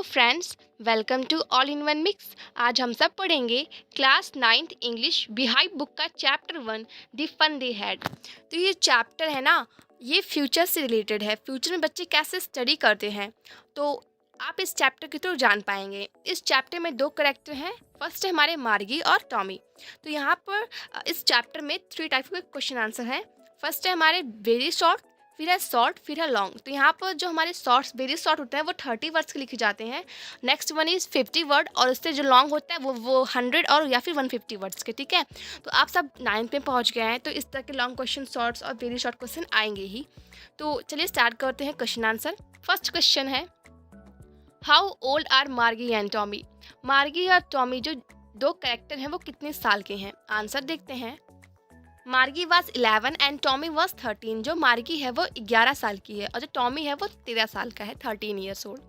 Friends, welcome to all in one mix. आज हम सब पढ़ेंगे class 9th English behind book का chapter 1 the fun they had. तो ये चैप्टर है ना, ये फ्यूचर से रिलेटेड है। फ्यूचर में बच्चे कैसे स्टडी करते हैं तो आप इस चैप्टर के थ्रू जान पाएंगे। इस चैप्टर में दो करेक्टर हैं। फर्स्ट है हमारे मार्गी और टॉमी। तो यहाँ पर इस चैप्टर में 3 टाइप के क्वेश्चन आंसर हैं। फर्स्ट है हमारे वेरी शॉर्ट, फिर है शॉर्ट, फिर है लॉन्ग। तो यहाँ पर जो हमारे शॉर्ट्स वेरी शॉर्ट होते हैं वो 30 वर्ड्स के लिखे जाते हैं। नेक्स्ट वन इज़ 50 वर्ड, और उससे जो लॉन्ग होता है वो 100 और या फिर 150 वर्ड्स के। ठीक है, तो आप सब 9th में पहुँच गए हैं, तो इस तरह के लॉन्ग क्वेश्चन, शॉर्ट्स और वेरी शॉर्ट क्वेश्चन आएंगे ही। तो चलिए स्टार्ट करते हैं क्वेश्चन आंसर। फर्स्ट क्वेश्चन है, हाउ ओल्ड आर मार्गी एंड टॉमी। मार्गी और टॉमी जो दो कैरेक्टर हैं वो कितने साल के हैं? आंसर देखते हैं। मार्गी वॉज 11 एंड टॉमी वॉज 13। जो मार्गी है वो 11 साल की है और जो टॉमी है वो 13 साल का है, 13 ईयर्स ओल्ड।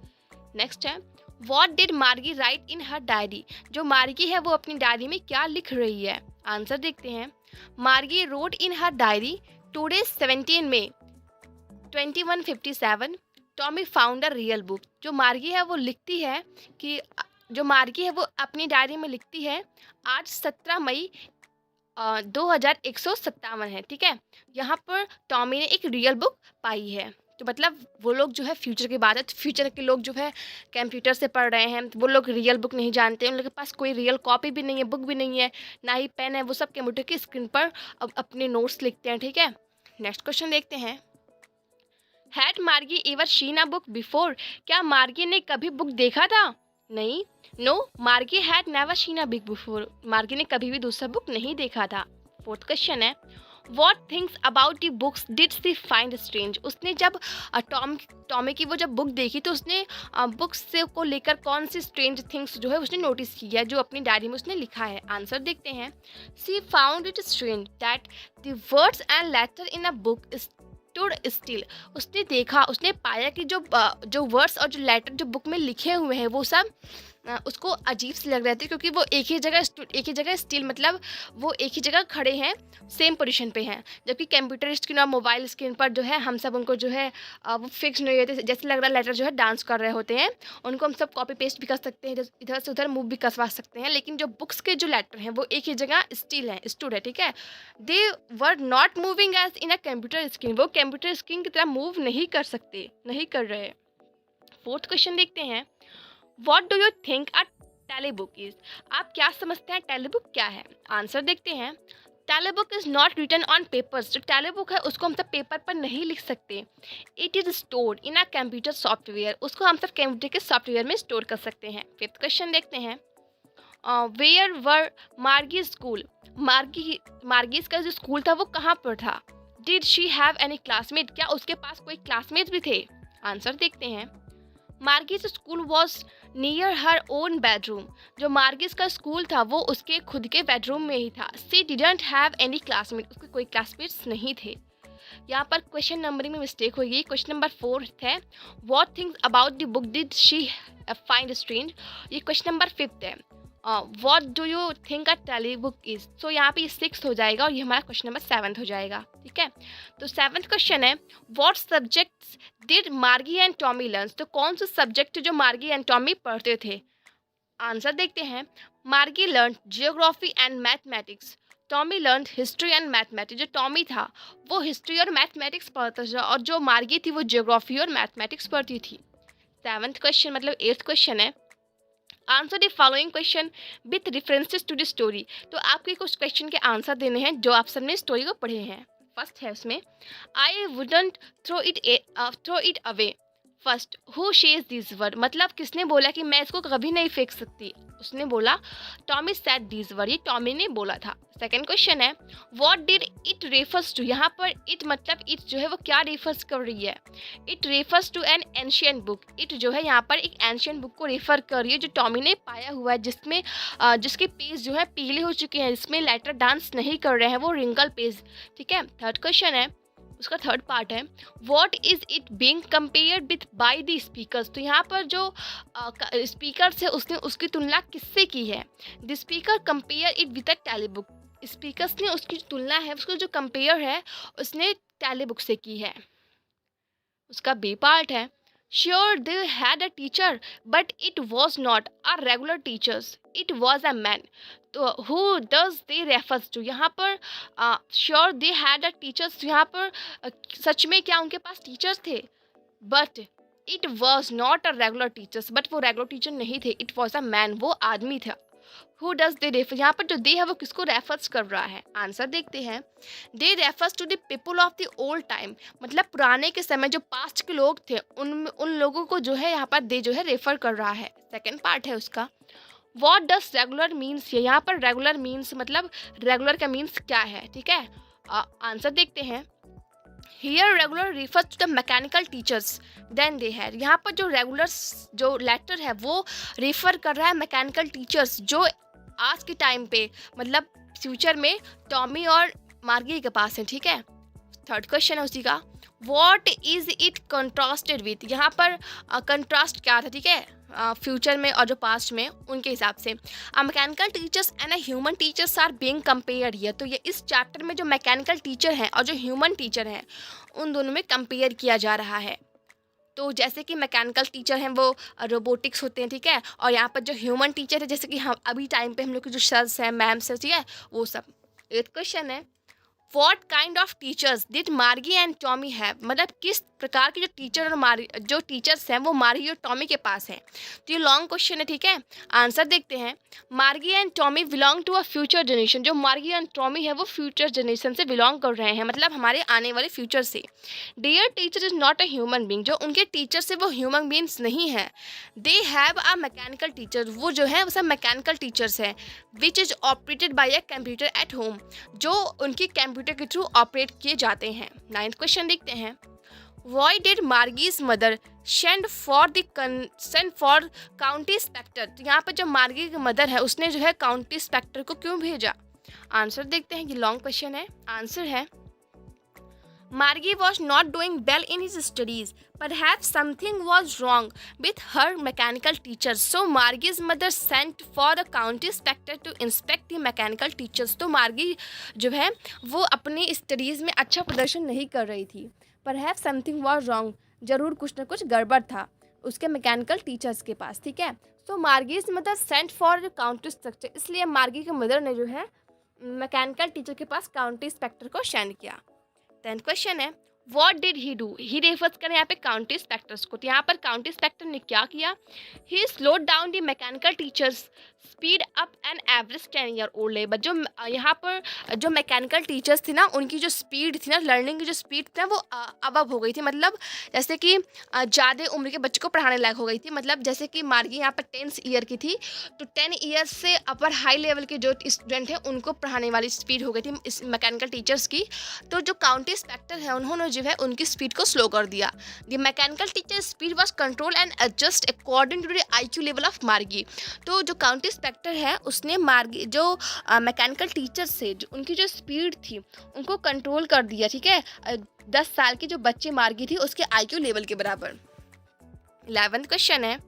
नेक्स्ट है, वॉट डिड मार्गी राइट इन हर डायरी। जो मार्गी है वो अपनी डायरी में क्या लिख रही है? आंसर देखते हैं। Margie wrote in her diary today 17 May 2157 Tommy found a real book. जो मार्गी है वो लिखती है कि जो मार्गी है वो अपनी डायरी में लिखती है आज 17 मई 2157 है। ठीक है, यहाँ पर टॉमी ने एक रियल बुक पाई है। तो मतलब वो लोग जो है फ्यूचर की बात है, तो फ्यूचर के लोग जो है कंप्यूटर से पढ़ रहे हैं, वो लोग रियल बुक नहीं जानते, उन लोगों के पास कोई रियल कॉपी भी नहीं है, बुक भी नहीं है, ना ही पेन है। वो सब कंप्यूटर की स्क्रीन पर अपने नोट्स लिखते हैं। ठीक है, नेक्स्ट क्वेश्चन देखते हैं। Had Margie ever seen a book before. क्या मार्गी ने कभी बुक देखा था? नहीं, no, Margie had never seen a book before. Margie ने कभी भी दूसरा बुक नहीं देखा था। फोर्थ क्वेश्चन है, what things about the books did she find strange. उसने जब टॉमी की वो जब बुक देखी तो उसने बुक्स से को लेकर कौन सी स्ट्रेंज थिंग्स जो है उसने नोटिस की है, जो अपनी डायरी में उसने लिखा है? आंसर देखते हैं। She found it strange that the words and later in a book stood still. उसने देखा, उसने पाया कि जो वर्ड्स और जो लेटर जो बुक में लिखे हुए हैं वो सब उसको अजीब से लग रहे थे, क्योंकि वो एक ही जगह स्टिल मतलब वो एक ही जगह खड़े हैं, सेम पोजीशन पे हैं। जबकि कंप्यूटर स्क्रीन और मोबाइल स्क्रीन पर जो है हम सब उनको जो है वो फिक्स नहीं रहते, जैसे लग रहा है लेटर जो है डांस कर रहे होते हैं। उनको हम सब कॉपी पेस्ट भी कर सकते हैं, इधर से उधर मूव भी करवा सकते हैं, लेकिन जो बुक्स के जो लेटर हैं वो एक ही जगह स्टिल है, स्टूड है। ठीक है, they were not moving as in a computer screen. वो कंप्यूटर स्क्रीन की तरह मूव नहीं कर रहे। फोर्थ क्वेश्चन देखते हैं, what do you think a telebook is. आप क्या समझते हैं टेलीबुक क्या है? आंसर देखते हैं। Telebook is not written on papers. जो टेलीबुक है उसको हम सब पेपर पर नहीं लिख सकते। It is stored in a computer software. उसको हम सब कंप्यूटर के सॉफ्टवेयर में स्टोर कर सकते हैं। फिफ्थ क्वेश्चन देखते हैं, वेयर वर मार्गी स्कूल। मार्गीज का जो स्कूल था वो कहाँ पर था? Did she have any classmate. क्या उसके पास कोई क्लासमेट भी थे? आंसर देखते हैं। मार्गिस school was near her own bedroom. जो मार्गिस का स्कूल था वो उसके खुद के बेडरूम में ही था। She didn't have any classmate. उसके कोई क्लासमेट्स नहीं थे। यहाँ पर क्वेश्चन नंबरिंग में मिस्टेक हुई। क्वेश्चन नंबर 4 है, what things about the book did she find strange. ये क्वेश्चन नंबर 5 है, what do you think a tele book is. So यहाँ पे ये 6 हो जाएगा और ये हमारा क्वेश्चन नंबर 7 हो जाएगा। ठीक है, तो 7th क्वेश्चन है, व्हाट सब्जेक्ट्स डिड मार्गी एंड टॉमी लर्न। तो कौन से सब्जेक्ट जो मार्गी एंड टॉमी पढ़ते थे? आंसर देखते हैं। मार्गी learn geography and mathematics. Tommy learn history and mathematics. जो टॉमी था वो हिस्ट्री और मैथमेटिक्स पढ़ता था और जो मार्गी थी वो जियोग्राफी और मैथमेटिक्स पढ़ती थी। 7th क्वेश्चन मतलब 8th क्वेश्चन है, answer the following question with references to the story. तो आपके कुछ क्वेश्चन के आंसर देने हैं जो आप सबने स्टोरी को पढ़े हैं। फर्स्ट है उसमें, I wouldn't throw it away. First, who says this word. मतलब किसने बोला कि मैं इसको कभी नहीं फेंक सकती? उसने बोला, टॉमी सेड दिस वर्ड। ये टॉमी ने बोला था। सेकंड क्वेश्चन है, what did it refers to. यहाँ पर इट मतलब इट जो है वो क्या रेफर्स कर रही है? It refers to an ancient book. It जो है यहाँ पर एक एंशियंट बुक को रेफर कर रही है जो टॉमी ने पाया हुआ है, जिसमें जिसके पेज जो है पीले हो चुके हैं, जिसमें लेटर डांस नहीं कर रहे हैं, वो रिंकल पेज। ठीक है, थर्ड क्वेश्चन है, उसका थर्ड पार्ट है, what is it being compared with by the speakers. तो यहाँ पर जो स्पीकर्स है उसने उसकी तुलना किससे की है? The speaker compare it with a telebook. Speakers ने उसकी तुलना है, उसको जो कंपेयर है उसने टेलीबुक से की है। उसका बी पार्ट है, Sure, they had a teacher, but it was not a regular teachers. It was a man. तो who does they refers to यहाँ पर sure they had a teachers, यहाँ पर सच में क्या उनके पास टीचर्स थे, but it was not a regular teachers, but वो रेगुलर टीचर नहीं थे, इट वॉज अ मैन, वो आदमी था. हु डज दे रेफर, यहाँ पर जो दे है वो किसको रेफर्स कर रहा है, आंसर देखते हैं. They refers to the people of the old time, मतलब पुराने के समय जो पास्ट के लोग थे उन लोगों को जो है यहाँ पर दे जो है रेफर कर रहा है. सेकेंड पार्ट है उसका. वॉट डज रेगुलर मीन्स, यहाँ पर रेगुलर मीन्स मतलब रेगुलर का मीन्स क्या है, ठीक है. आंसर देखते हैं. Here regular refers to the mechanical teachers then they had, यहाँ पर जो रेगुलर जो लेटर है वो रेफर कर रहा है मैकेनिकल टीचर्स जो आज के टाइम पे मतलब फ्यूचर में टॉमी और मार्गी के पास है, ठीक है. थर्ड क्वेश्चन है उसी का. What is it contrasted with, यहाँ पर कंट्रास्ट क्या था, ठीक है, फ्यूचर में और जो पास्ट में उनके हिसाब से. Mechanical teachers and human teachers are being compare here, तो ये इस चैप्टर में जो मैकेनिकल टीचर हैं और जो ह्यूमन टीचर हैं उन दोनों में कंपेयर किया जा रहा है. तो जैसे कि मैकेनिकल टीचर हैं वो रोबोटिक्स होते हैं, ठीक है, और यहाँ पर जो ह्यूमन टीचर है जैसे कि हम अभी टाइम पे हम लोग के जो सर्स हैं मैम्स हैं, ठीक है, वो सब. एथ क्वेश्चन है. What kind of teachers did मार्गी एंड टॉमी हैव, मतलब किस प्रकार के जो टीचर और जो टीचर्स हैं वो मार्गी और टॉमी के पास हैं. तो ये लॉन्ग क्वेश्चन है, ठीक है. आंसर देखते हैं. Margie and Tommy belong to a future generation, जो मार्गी एंड टॉमी है वो फ्यूचर जनरेशन से बिलोंग कर रहे हैं, मतलब हमारे आने वाले फ्यूचर से. Their teacher is not a human being, जो उनके टीचर से वो ह्यूमन बींग्स नहीं है. They have a mechanical teacher, वो जो है वो सब मैकेनिकल टीचर्स हैं. Which is operated by a computer at home, जो उनकी कंप्यूटर के थ्रू ऑपरेट किए जाते हैं. नाइन्थ क्वेश्चन देखते हैं. Why did Margie's mother send for county inspector, तो यहाँ पर जो मार्गी की मदर है उसने जो है काउंटी इंस्पेक्टर को क्यों भेजा. आंसर देखते हैं. ये लॉन्ग क्वेश्चन है. आंसर है. Margie was not doing well in his studies. Perhaps something was wrong with her mechanical teachers. So Margie's mother sent for the county inspector to inspect the mechanical teachers. तो मार्गी जो है वो अपनी studies में अच्छा प्रदर्शन नहीं कर रही थी. Perhaps something was wrong. ज़रूर कुछ ना कुछ गड़बड़ था उसके मैकेनिकल टीचर्स के पास, ठीक है. तो Margie's mother sent for county inspector, इसलिए मार्गी की मदर ने जो है मैकेनिकल टीचर के पास काउंटी इंस्पेक्टर को सेंड किया. 10th क्वेश्चन है. What did he do, he refers करें यहाँ पे काउंटी इंस्पेक्टर्स को, तो यहाँ पर काउंटी इंस्पेक्टर ने क्या किया. He slowed down the mechanical teachers speed up an average 10 year old लेबर, जो यहाँ पर जो मैकेनिकल टीचर्स थी ना उनकी जो स्पीड थी ना, लर्निंग की जो स्पीड थी ना वो अबव हो गई थी, मतलब जैसे कि ज़्यादा उम्र के बच्चों को पढ़ाने लायक हो गई थी. मतलब जैसे कि मार्गी यहाँ पर 10 ईयर की थी तो 10 ईयर से अपर हाई लेवल के जो स्टूडेंट हैं उनको पढ़ाने वाली स्पीड हो गई थी इस मैकेनिकल टीचर्स की. तो जो काउंटी इंस्पेक्टर है उन्होंने जो है उनकी स्पीड को स्लो कर दिया. The mechanical teacher speed was control and adjust according to the IQ level of Margie. तो जो काउंटी इंस्पेक्टर है उसने मार्गी जो मैकेनिकल टीचर से जो उनकी जो स्पीड थी उनको कंट्रोल कर दिया, ठीक है. 10 साल की जो बच्चे मार्गी थी उसके IQ लेवल के बराबर. 11th क्वेश्चन है.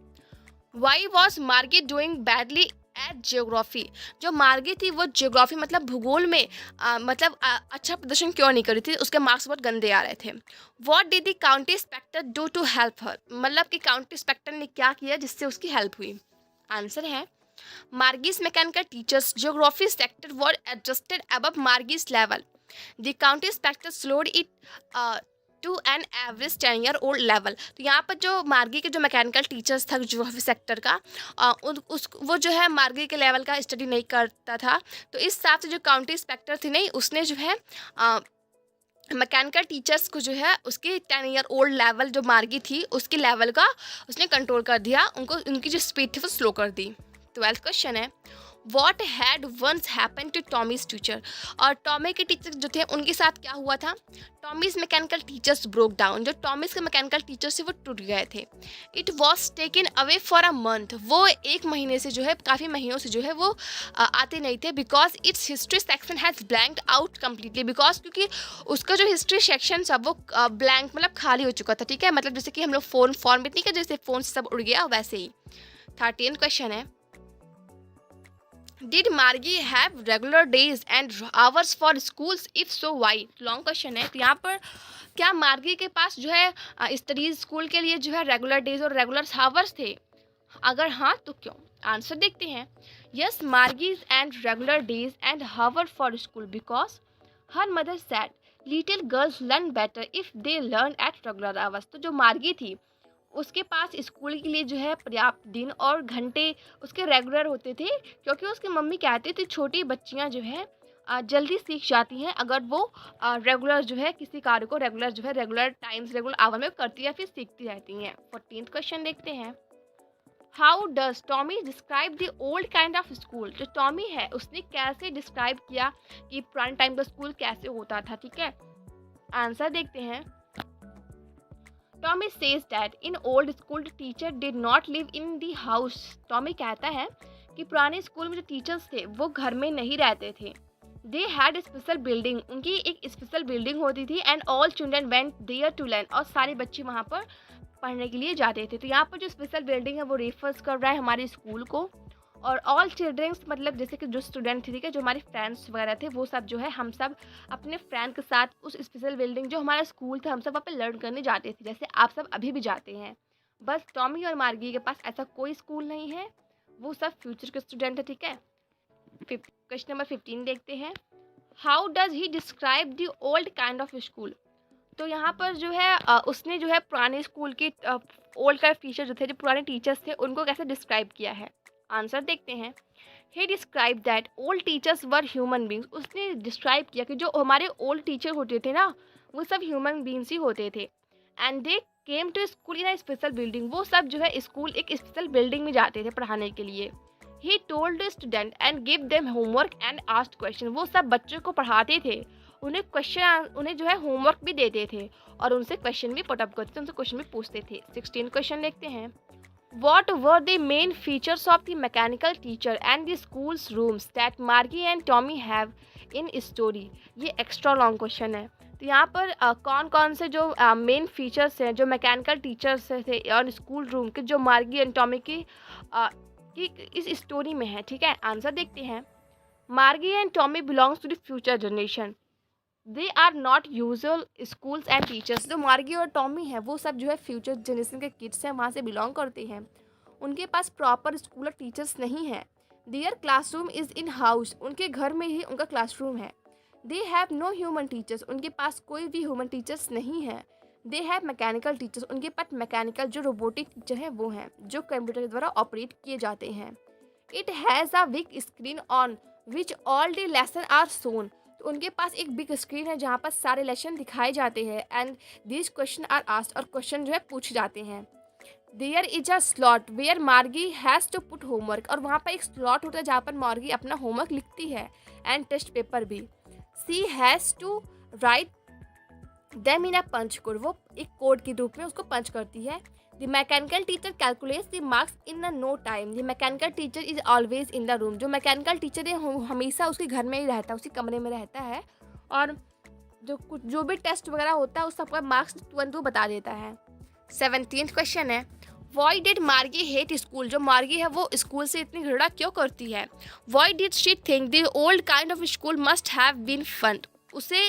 वाई वॉज मार्गी डूइंग बैडली एट जियोग्राफी, जो मार्गी थी वो जियोग्राफी मतलब भूगोल में अच्छा प्रदर्शन क्यों नहीं करी थी, उसके मार्क्स बहुत गंदे आ रहे थे. What did the county inspector do to help her, मतलब कि काउंटी इंस्पेक्टर ने क्या किया जिससे उसकी हेल्प हुई. आंसर है. Margie's mechanical teachers geography sector were adjusted above Margie's level. The county inspector slowed it to an average 10-year-old level. तो यहाँ पर जो मार्गी के जो मैकेनिकल टीचर्स था जियोग्राफी सेक्टर का वो जो है मार्गी के लेवल का स्टडी नहीं करता था, तो इस हिसाब से जो काउंटी इंस्पेक्टर थी नहीं उसने जो है मैकेनिकल टीचर्स को जो है उसके 10 ईयर ओल्ड लेवल जो मार्गी थी उसके लेवल का उसने कंट्रोल कर दिया, उनको उनकी जो स्पीड थी वो स्लो कर दी. 12th क्वेश्चन है. What had once happen to Tommy's teacher, और टॉमी के टीचर जो थे उनके साथ क्या हुआ था. Tommy's mechanical teachers broke down, जो टॉमीज के मैकेनिकल टीचर्स थे वो टूट गए थे. It was taken away for a month, वो एक महीने से जो है काफ़ी महीनों से जो है वो आते नहीं थे. Because it's history section has blanked out completely, because क्योंकि उसका जो हिस्ट्री सेक्शन था वो ब्लैंक मतलब खाली हो चुका था, ठीक है. मतलब जैसे कि हम लोग फ़ोन फॉर्मेट नहीं कर जैसे फ़ोन से सब उड़ गया वैसे ही. 13th क्वेश्चन है. Did Margie have regular days and hours for schools, if so why? Long question है। तो यहाँ पर क्या मार्गी के पास जो है स्टडीज स्कूल के लिए जो है रेगुलर डेज और रेगुलर आवर्स थे? अगर हाँ तो क्यों? आंसर देखते हैं। Yes, Margie's and regular days and hour for school because her mother said little girls learn better if they learn at regular hours. तो जो मार्गी थी उसके पास स्कूल के लिए जो है पर्याप्त दिन और घंटे उसके रेगुलर होते थे, क्योंकि उसकी मम्मी कहती थी छोटी बच्चियां जो है जल्दी सीख जाती हैं अगर वो रेगुलर जो है किसी कार्य को रेगुलर जो है रेगुलर टाइम्स रेगुलर आवर में करती है, फिर सीखती रहती हैं। 14th क्वेश्चन देखते हैं। How does Tommy describe the old kind of school? जो टॉमी है उसने कैसे डिस्क्राइब किया कि पुराने टाइम का स्कूल कैसे होता था? ठीक है, आंसर देखते हैं। Tommy says that in old school teacher did not live in the house. Tommy कहता है कि पुराने स्कूल में जो टीचर्स थे वो घर में नहीं रहते थे। दे हैड स्पेशल बिल्डिंग, उनकी एक स्पेशल बिल्डिंग होती थी। And all children went there to learn, और सारे बच्चे वहाँ पर पढ़ने के लिए जाते थे। तो यहाँ पर जो स्पेशल बिल्डिंग है वो रेफर्स कर रहा है हमारे स्कूल को। और ऑल चिल्ड्रंस मतलब जैसे कि जो स्टूडेंट थे, ठीक है, जो हमारे फ्रेंड्स वगैरह थे, वो सब जो है हम सब अपने फ्रेंड के साथ उस स्पेशल बिल्डिंग जो हमारा स्कूल था हम सब वहाँ पे लर्न करने जाते थे, जैसे आप सब अभी भी जाते हैं। बस टॉमी और मार्गी के पास ऐसा कोई स्कूल नहीं है, वो सब फ्यूचर के स्टूडेंट है। ठीक है, क्वेश्चन नंबर 15 देखते हैं। How does he describe the old kind of school? तो यहाँ पर जो है उसने जो है पुराने स्कूल के ओल्ड का टीचर जो थे, जो पुराने टीचर्स थे, उनको कैसे डिस्क्राइब किया है? आंसर देखते हैं। He describe that old teachers were human beings. उसने डिस्क्राइब किया कि जो हमारे ओल्ड टीचर होते थे ना, वो सब ह्यूमन बींग्स ही होते थे। And they came to school in a special building. वो सब जो है स्कूल एक स्पेशल बिल्डिंग में जाते थे पढ़ाने के लिए। He told student and give them homework and asked question. वो सब बच्चों को पढ़ाते थे, उन्हें जो है होमवर्क भी देते थे और उनसे क्वेश्चन भी पुटअप करते थे, उनसे क्वेश्चन भी पूछते थे। 16 क्वेश्चन देखते हैं। What were the main features of the mechanical teacher and the school's rooms that Margie and Tommy have in story? ये एक्स्ट्रा लॉन्ग क्वेश्चन है। तो यहाँ पर कौन कौन से जो मेन फीचर्स हैं जो मैकेनिकल टीचर्स थे और स्कूल रूम के जो मार्गी एंड टॉमी की इस स्टोरी में है। ठीक है, आंसर देखते हैं। Margie and Tommy belongs to the future generation. They are not usual schools and teachers. जो मार्गी और टॉमी है वो सब जो है फ्यूचर जनरेशन के किड्स हैं, वहाँ से बिलोंग करते हैं। उनके पास प्रॉपर स्कूल और टीचर्स नहीं है। Their classroom is in house. उनके घर में ही उनका क्लासरूम है। They have no human teachers. उनके पास कोई भी ह्यूमन टीचर्स नहीं है। They have mechanical teachers. उनके पास मैकेनिकल जो रोबोटिक टीचर हैं वो हैं, जो कंप्यूटर के द्वारा ऑपरेट किए जाते हैं। It has a big screen on which all the lesson are shown. तो उनके पास एक बिग स्क्रीन है जहाँ पर सारे लेसन दिखाए जाते हैं। And this question are asked, और क्वेश्चन जो है पूछे जाते हैं। There is a slot where Margie has to put homework. और वहाँ पर एक स्लॉट होता है जहाँ पर मार्गी अपना होमवर्क लिखती है एंड टेस्ट पेपर भी। She has to write them in a punch code. वो एक कोड के रूप में उसको पंच करती है। The mechanical teacher calculates the marks in a no time. The mechanical teacher is always in the room. जो मैकेनिकल टीचर है हमेशा उसके घर में ही रहता है, उसी कमरे में रहता है, और जो भी टेस्ट वगैरह होता है उस सबका मार्क्स तुरंत वो बता देता है। 17th क्वेश्चन है। वाई डिड मार्गी हेट स्कूल? जो मार्गी है वो स्कूल से इतनी घृणा क्यों करती है? Why did she think the old kind of school must have been fun? उसे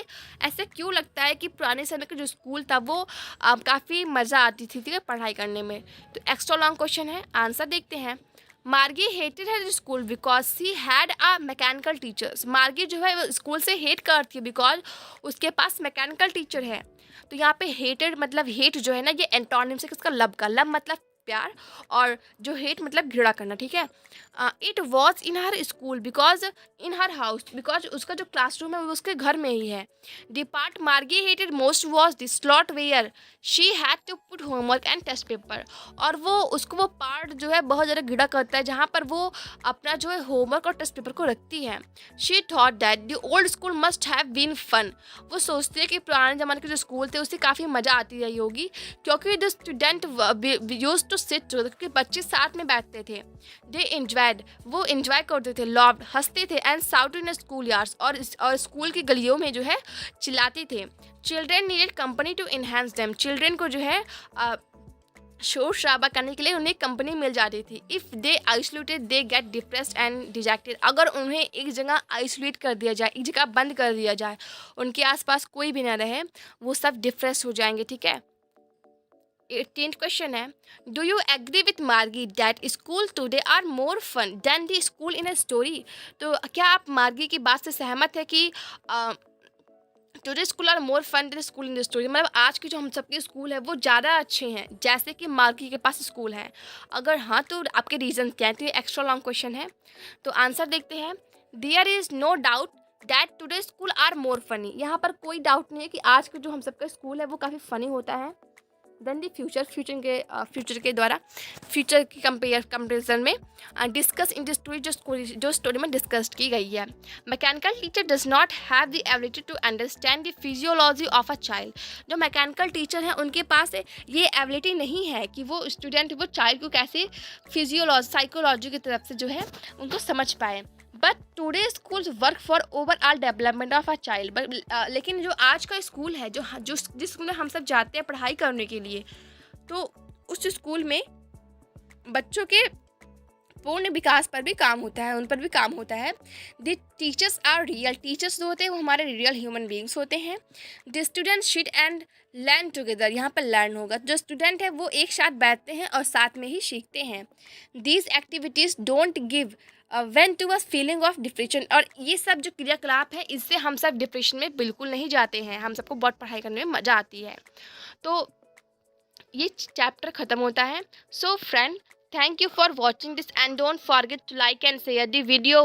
ऐसा क्यों लगता है कि पुराने समय का जो स्कूल था वो काफ़ी मज़ा आती थी, ठीक है, पढ़ाई करने में? तो एक्स्ट्रा लॉन्ग क्वेश्चन है, आंसर देखते हैं। मार्गी hated her school because she had a mechanical teachers. मार्गी जो है वो स्कूल से हेट करती है बिकॉज उसके पास मैकेनिकल टीचर है। तो यहाँ पे हेटेड मतलब हेट जो है ना, ये एंटोनिम से किसका? लव का। लव मतलब प्यार, और जो हेट मतलब घृणा करना। ठीक है, it was in her school because in her house. Because उसका जो क्लासरूम है वो उसके घर में ही है। The part Margie hated most was the slot where she had to put homework and test paper. और वो पार्ट जो है बहुत ज़्यादा घृणा करता है जहाँ पर वो अपना जो है होमवर्क और टेस्ट पेपर को रखती है। She thought that the old school must have been fun. वो सोचती है कि पुराने ज़माने के जो स्कूल थे उससे काफ़ी मज़ा आती रही होगी, क्योंकि the student used to sit together, क्योंकि बच्चे साथ में बैठते थे। दे एंजॉयड, वो एंजॉय करते थे। लव्ड, हंसते थे। And shouted in school yards, और स्कूल की गलियों में जो है चिल्लाते थे। Children needed company to enhance them. Children को जो है शोर शराबा करने के लिए उन्हें कंपनी मिल जाती थी। If they isolated they get depressed and dejected. अगर उन्हें एक जगह आइसोलेट कर दिया जाए, एक जगह बंद कर दिया जाए, उनके आसपास कोई भी ना रहे, वो सब डिप्रेस हो जाएंगे, ठीक है। 18th क्वेश्चन है, do you agree with Margie that school today are more fun than the school in a story. तो क्या आप मार्गी की बात से सहमत है कि today school are more fun than school in the story, मतलब आज के जो हम सबके स्कूल है वो ज़्यादा अच्छे हैं जैसे कि मार्गी के पास स्कूल है। अगर हाँ तो आपके रीज़न क्या हैं, तो ये एक्स्ट्रा लॉन्ग क्वेश्चन है। तो आंसर देखते हैं। There is no doubt that today school are more funny. यहाँ पर कोई डाउट नहीं है कि आज के जो हम सबका स्कूल है वो काफ़ी फ़नी होता है देन दी फ्यूचर के द्वारा फ्यूचर की कंपेरिजन में डिस्कस इन द स्टोरी, जो स्टोरी में डिस्कस की गई है। Mechanical teacher does not have the ability to understand the physiology of a child. जो मैकेनिकल टीचर हैं उनके पास ये एबिलिटी नहीं है कि वो चाइल्ड को कैसे फिजियोलॉजी साइकोलॉजी की तरफ से जो है उनको समझ पाए। But today schools work for overall development of a child. लेकिन जो आज का स्कूल है, जिस स्कूल में हम सब जाते हैं पढ़ाई करने के लिए, तो उस स्कूल में बच्चों के पूर्ण विकास पर भी काम होता है, उन पर भी काम होता है। The teachers are real. Teachers जो होते हैं वो हमारे रियल ह्यूमन बींग्स होते हैं। The students shit and learn together. यहाँ पर लर्न होगा, जो स्टूडेंट है वो एक साथ बैठते हैं और साथ में ही सीखते हैं। These activities don't give vent to a feeling of depression. और ये सब जो क्रियाकलाप है इससे हम सब डिप्रेशन में बिल्कुल नहीं जाते हैं, हम सबको बहुत पढ़ाई करने में मज़ा आती है। तो ये चैप्टर ख़त्म होता है। So friend, thank you for watching this and don't forget to like and share the video.